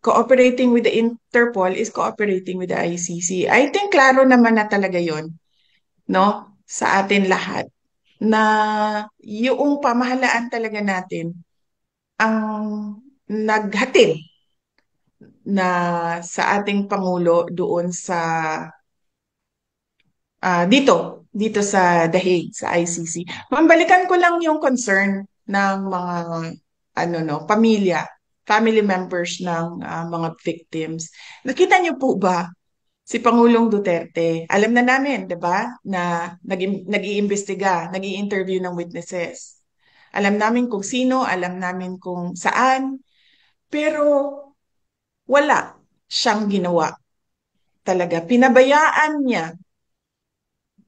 cooperating with the Interpol is cooperating with the ICC. I think klaro naman na talaga yon, no? Sa atin lahat na yung pamahalaan talaga natin ang naghatid na sa ating Pangulo doon sa dito sa The Hague, sa ICC. Mambalikan ko lang yung concern ng mga pamilya, family members ng mga victims. Nakita niyo po ba si Pangulong Duterte? Alam na namin, 'di ba, na nag-iimbestiga, nag-i-interview ng witnesses. Alam namin kung sino, alam namin kung saan, pero wala siyang ginawa talaga. Pinabayaan niya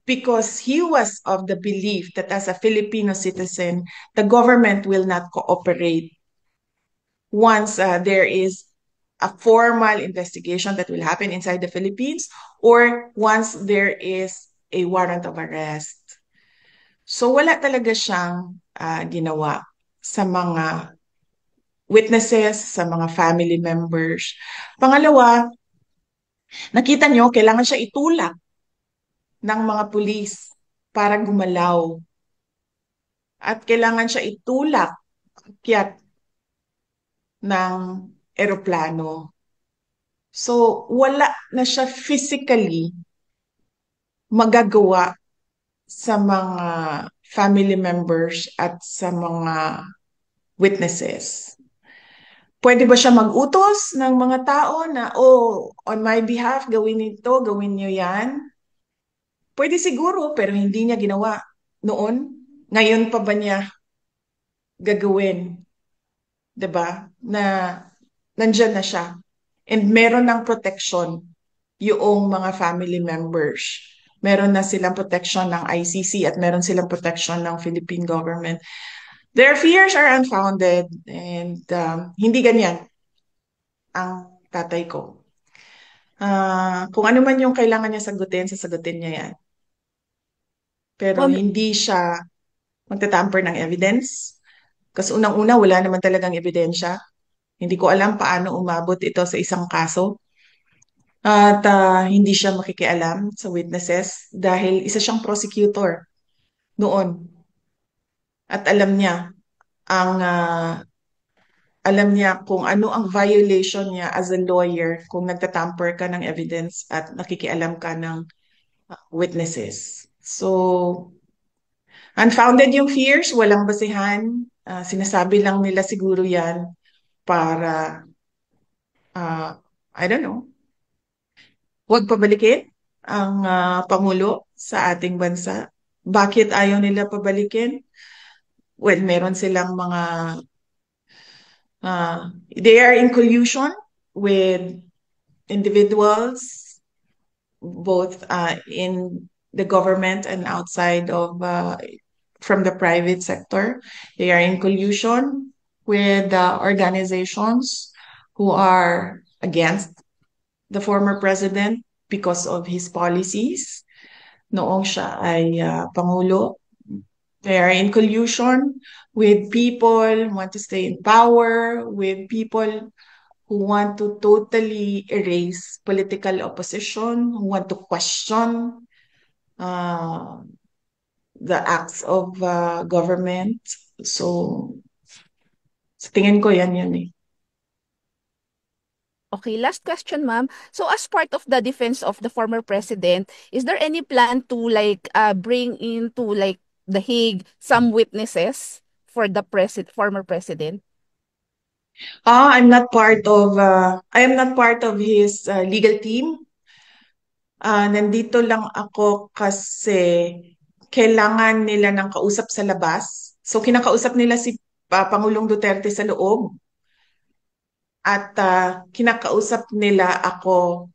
because he was of the belief that as a Filipino citizen, the government will not cooperate once there is a formal investigation that will happen inside the Philippines or once there is a warrant of arrest. So wala talaga siyang ginawa sa mga witnesses, sa mga family members. Pangalawa, nakita nyo, kailangan siya itulak ng mga pulis para gumalaw. At kailangan siya itulak akyat ng eroplano. So, wala na siya physically magagawa sa mga family members at sa mga witnesses. pwede ba siya mag-utos ng mga tao na, oh, on my behalf, gawin ito, gawin niyo yan? Pwede siguro, pero hindi niya ginawa noon. Ngayon pa ba niya gagawin? 'Di ba? Na nandyan na siya. And meron ng protection yung mga family members. Meron na silang protection ng ICC at meron silang protection ng Philippine government. Their fears are unfounded and hindi ganyan ang tatay ko. Kung ano man yung kailangan niya sagutin, sasagutin niya yan. Pero Ma'am, hindi siya magtatamper ng evidence. Kasi unang-una, wala naman talagang ebidensya. Hindi ko alam paano umabot ito sa isang kaso. At hindi siya makikialam sa witnesses dahil isa siyang prosecutor noon. At ang alam niya kung ano ang violation niya as a lawyer kung nagtatamper ka ng evidence at nakikialam ka ng witnesses. So, unfounded yung fears, walang basihan. Sinasabi lang nila siguro yan para, I don't know, huwag pabalikin ang Pangulo sa ating bansa. Bakit ayaw nila pabalikin? Well, meron silang mga, they are in collusion with individuals, both in the government and outside of, from the private sector. They are in collusion with organizations who are against the former president because of his policies noong siya ay Pangulo. They are in collusion with people who want to stay in power, with people who want to totally erase political opposition, who want to question uh, the acts of government. So, sa tingin ko yan eh. okay, last question, ma'am. So as part of the defense of the former president, is there any plan to like bring into like The Hague some witnesses for the former president? I am not part of his legal team. Nandito lang ako kasi kailangan nila ng kausap sa labas. So kinakausap nila si Pangulong Duterte sa loob at kinakausap nila ako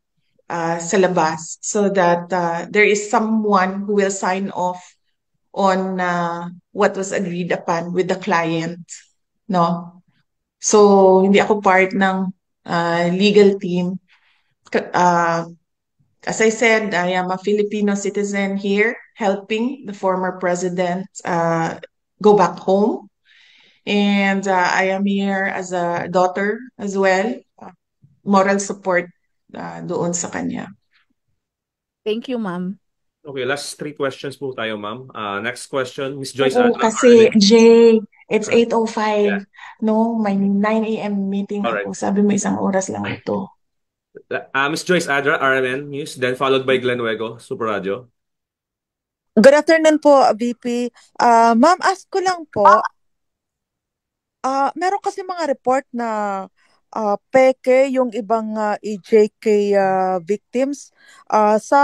sa labas so that there is someone who will sign off on what was agreed upon with the client, no? So hindi ako part ng legal team. As I said, I am a Filipino citizen here helping the former president go back home. And I am here as a daughter as well. Moral support doon sa kanya. Thank you, ma'am. Okay, last 3 questions po tayo, ma'am. Next question, Miss Joyce Oo, Adra. kasi Jay, it's Yeah. 8:05. No, may 9 a.m. meeting Alright. ako. Sabi mo 1 oras lang ito. Miss Joyce Adra, RMN News, then followed by Glenn Wego, Super Radio. Good afternoon po, VP. Ma'am, ask ko lang po, meron kasi mga report na peke yung ibang EJK victims sa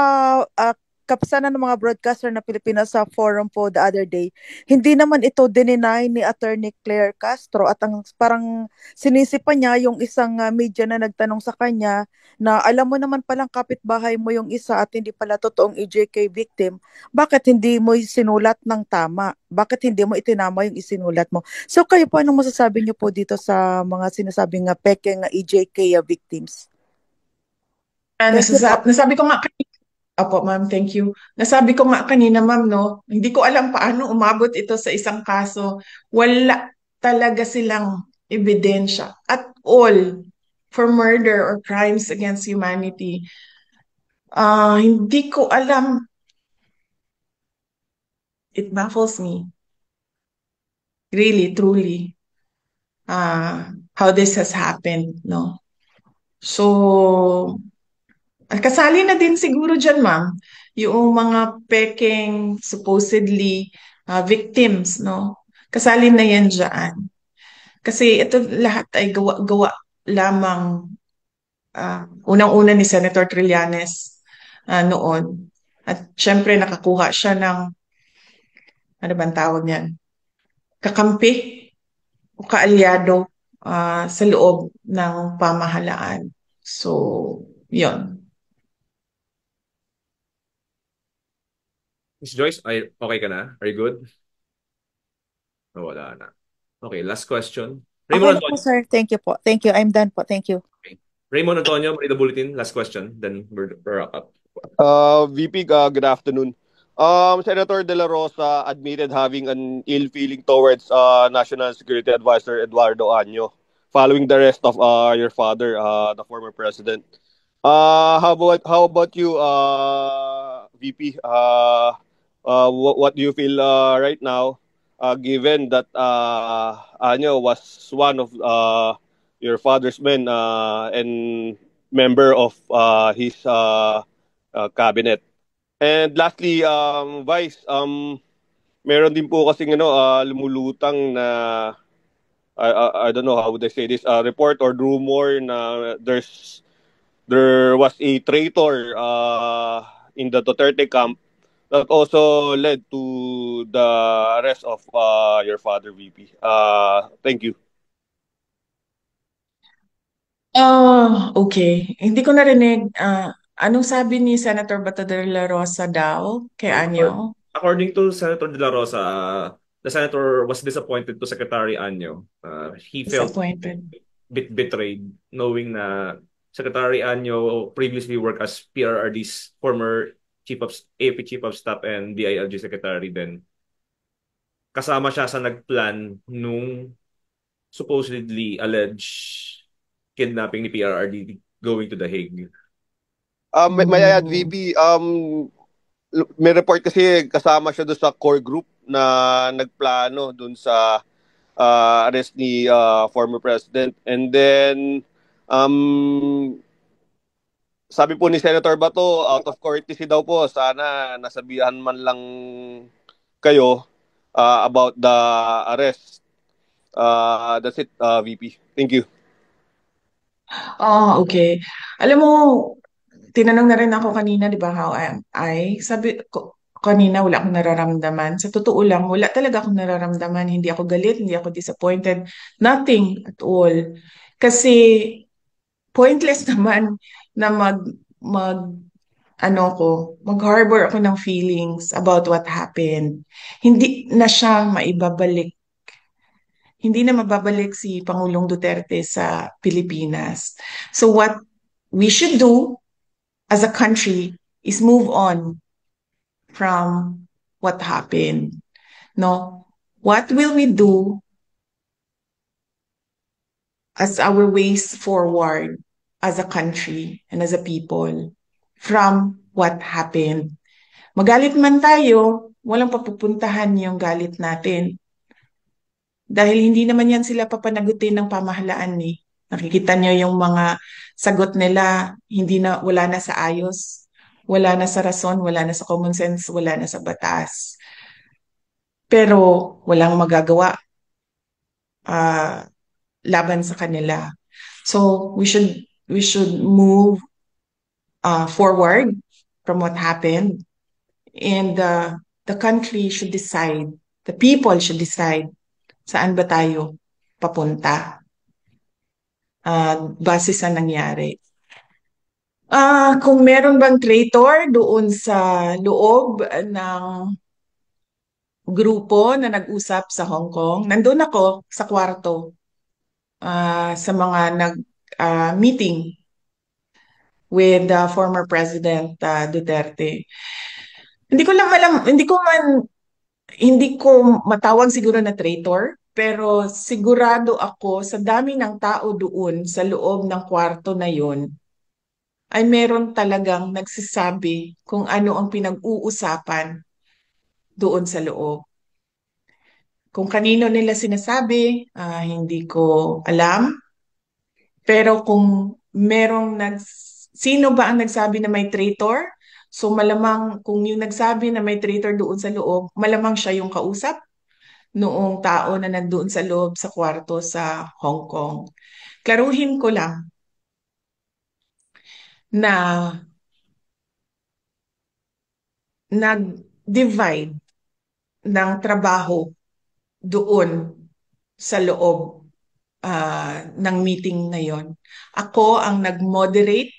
kapisanan ng mga broadcaster na Pilipinas sa forum po the other day. Hindi naman ito dininay ni Attorney Claire Castro at ang parang sinisipa niya yung isang media na nagtanong sa kanya na alam mo naman palang kapitbahay mo yung isa at hindi pala totoong EJK victim. Bakit hindi mo sinulat ng tama? Bakit hindi mo itinama yung isinulat mo? So kayo po, anong masasabi niyo po dito sa mga sinasabing peke nga EJK victims? Nasabi ko nga kanina, Opo, ma'am, thank you. Nasabi ko nga kanina, ma'am, no, hindi ko alam paano umabot ito sa isang kaso. Wala talaga silang ebidensya at all for murder or crimes against humanity. Hindi ko alam. It baffles me. Really, truly. How this has happened, no? So, kasali na din siguro dyan, ma'am, yung mga peking supposedly victims, no? Kasali na yan dyan. Kasi ito lahat ay gawa lamang unang-una ni Senator Trillanes noon. At syempre nakakuha siya ng, ano bang tawag niyan? Kakampi o kaalyado sa loob ng pamahalaan. So, yon. Miss Joyce, okay ka na? Are you good? Oh, wala na. Okay, last question. Okay Raymond na po, Antonio. sir. Thank you po. Thank you. I'm done po. Thank you. Okay. Raymond Antonio, read the bulletin. Last question. Then we're wrap up. VP, good afternoon. Senator De La Rosa admitted having an ill feeling towards National Security Advisor Eduardo Año following the arrest of your father, the former president. How about you, VP? What do you feel right now, given that Año was one of your father's men and member of his cabinet? And lastly, Vice, meron din po kasing lumulutang na I don't know how would I say this, report or rumor na there was a traitor in the Duterte camp that also led to the arrest of your father, VP. Thank you. Okay. Hindi ko narinig. Anong sabi ni Senator Bato de la Rosa daw kay Anyo? According to Senator De La Rosa, the senator was disappointed to Secretary Anyo. He felt Disappointed. bit betrayed knowing na Secretary Anyo previously worked as PRRD's former AP Chief of Staff and DILG Secretary then. Kasama siya sa nagplan nung supposedly alleged kidnapping ni PRRD going to The Hague. May I add, VP, may report kasi kasama siya doon sa core group na nagplano doon sa arrest ni former president. And then, sabi po ni Senator Bato, out of courtesy daw po, sana nasabihan man lang kayo about the arrest. That's it, VP. Thank you. Okay. Alam mo, tinanong na rin ako kanina, di ba, how am I? Sabi ko, kanina wala akong nararamdaman. Sa totoo lang, wala talaga akong nararamdaman. Hindi ako galit, hindi ako disappointed. Nothing at all. Kasi pointless naman na mag-harbor ako ng feelings about what happened. Hindi na siya maibabalik. Hindi na mababalik si Pangulong Duterte sa Pilipinas. So what we should do as a country is move on from what happened. No? What will we do as our ways forward as a country and as a people from what happened? Magalit man tayo, walang papupuntahan yung galit natin. Dahil hindi naman yan sila papanagutin ng pamahalaan eh. Nakikita niyo yung mga sagot nila, wala na sa ayos, wala na sa rason, wala na sa common sense, wala na sa batas. Pero walang magagawa laban sa kanila. So we should move forward from what happened, and the country should decide, the people should decide saan ba tayo papunta base sa nangyari. Kung meron bang traitor doon sa loob ng grupo na nag-usap sa Hong Kong, nandun ako sa kwarto sa mga nag-meeting with former President Duterte. Hindi ko matawag siguro na traitor, pero sigurado ako sa dami ng tao doon sa loob ng kwarto na yon ay meron talagang nagsasabi kung ano ang pinag-uusapan doon sa loob. Kung kanino nila sinasabi, hindi ko alam. Pero kung sino ba ang nagsabi na may traitor? So malamang kung yung nagsabi na may traitor doon sa loob, malamang siya yung kausap noong tao na nandoon sa loob sa kwarto sa Hong Kong. Klaruhin ko lang na nag-divide ng trabaho doon sa loob ng meeting na yon. Ako ang nag-moderate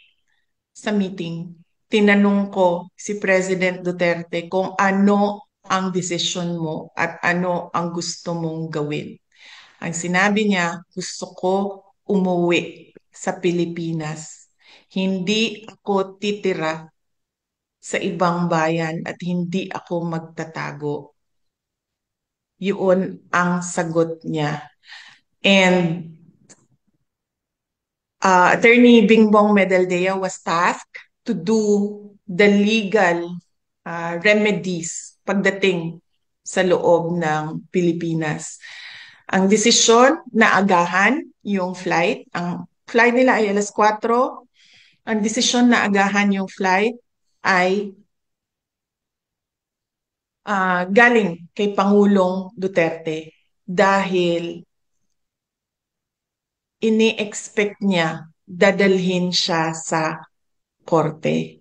sa meeting. Tinanong ko si President Duterte kung ano ang desisyon mo at ano ang gusto mong gawin. Ang sinabi niya, gusto ko umuwi sa Pilipinas. Hindi ako titira sa ibang bayan at hindi ako magtatago. Yun ang sagot niya. And Attorney Bingbong Medaldea was tasked to do the legal remedies pagdating sa loob ng Pilipinas. Ang desisyon na agahan yung flight, ang flight nila ay alas 4, ang desisyon na agahan yung flight ay galing kay Pangulong Duterte dahil ini-expect niya dadalhin siya sa korte.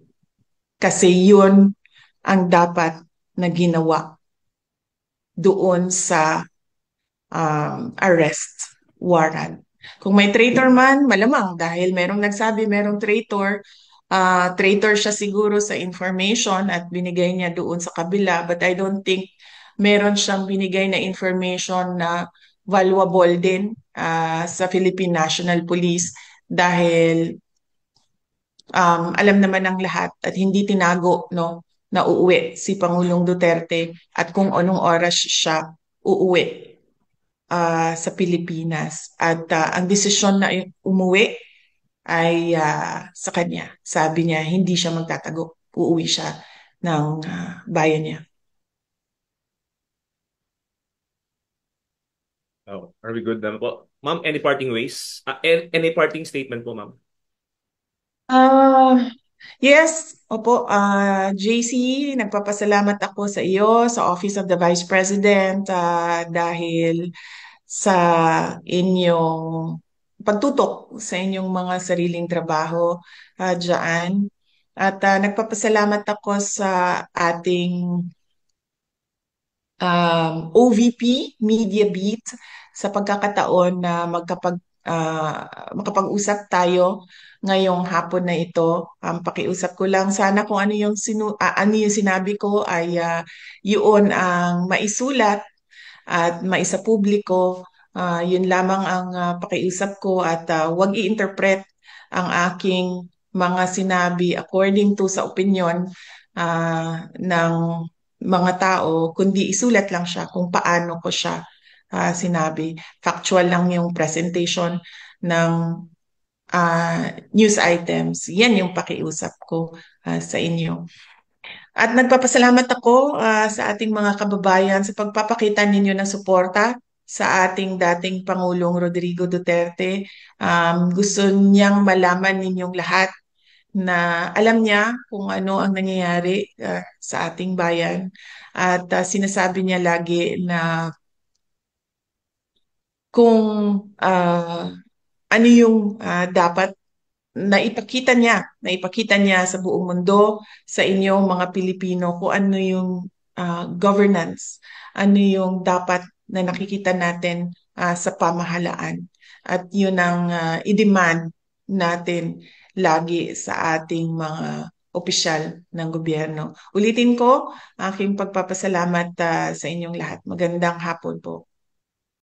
Kasi yun ang dapat na ginawa doon sa arrest warrant. Kung may traitor man, malamang dahil merong nagsabi merong traitor, traitor siya siguro sa information at binigay niya doon sa kabila. But I don't think meron siyang binigay na information na valuable din sa Philippine National Police dahil alam naman ng lahat at hindi tinago no na uuwi si Pangulong Duterte at kung anong oras siya uuwi sa Pilipinas. At ang desisyon na umuwi ay sa kanya. Sabi niya, hindi siya magtatago. Uuwi siya ng bayan niya. Oh, are we good then po? Ma'am, any parting ways? Any parting statement po, ma'am? Yes, opo. JC, nagpapasalamat ako sa iyo, sa Office of the Vice President dahil sa inyong pagtutok sa inyong mga sariling trabaho dyan. At nagpapasalamat ako sa ating OVP, Media Beat, sa pagkakataon na makapag-usap tayo ngayong hapon na ito. Pakiusap ko lang sana kung ano yung, ano yung sinabi ko ay yun ang maisulat at maisapubliko. Yun lamang ang pakiusap ko at huwag i-interpret ang aking mga sinabi according to sa opinion ng mga tao, kundi isulat lang siya kung paano ko siya sinabi. Factual lang yung presentation ng news items. Yan yung pakiusap ko sa inyo. At nagpapasalamat ako sa ating mga kababayan sa pagpapakita ninyo ng suporta sa ating dating Pangulong Rodrigo Duterte. Gusto niyang malaman ninyong lahat na alam niya kung ano ang nangyayari sa ating bayan. At sinasabi niya lagi na kung ano yung dapat naipakita niya sa buong mundo, sa inyong mga Pilipino, kung ano yung governance, ano yung dapat na nakikita natin sa pamahalaan. At yun ang i-demand natin lagi sa ating mga opisyal ng gobyerno. Ulitin ko, aking pagpapasalamat sa inyong lahat. Magandang hapon po.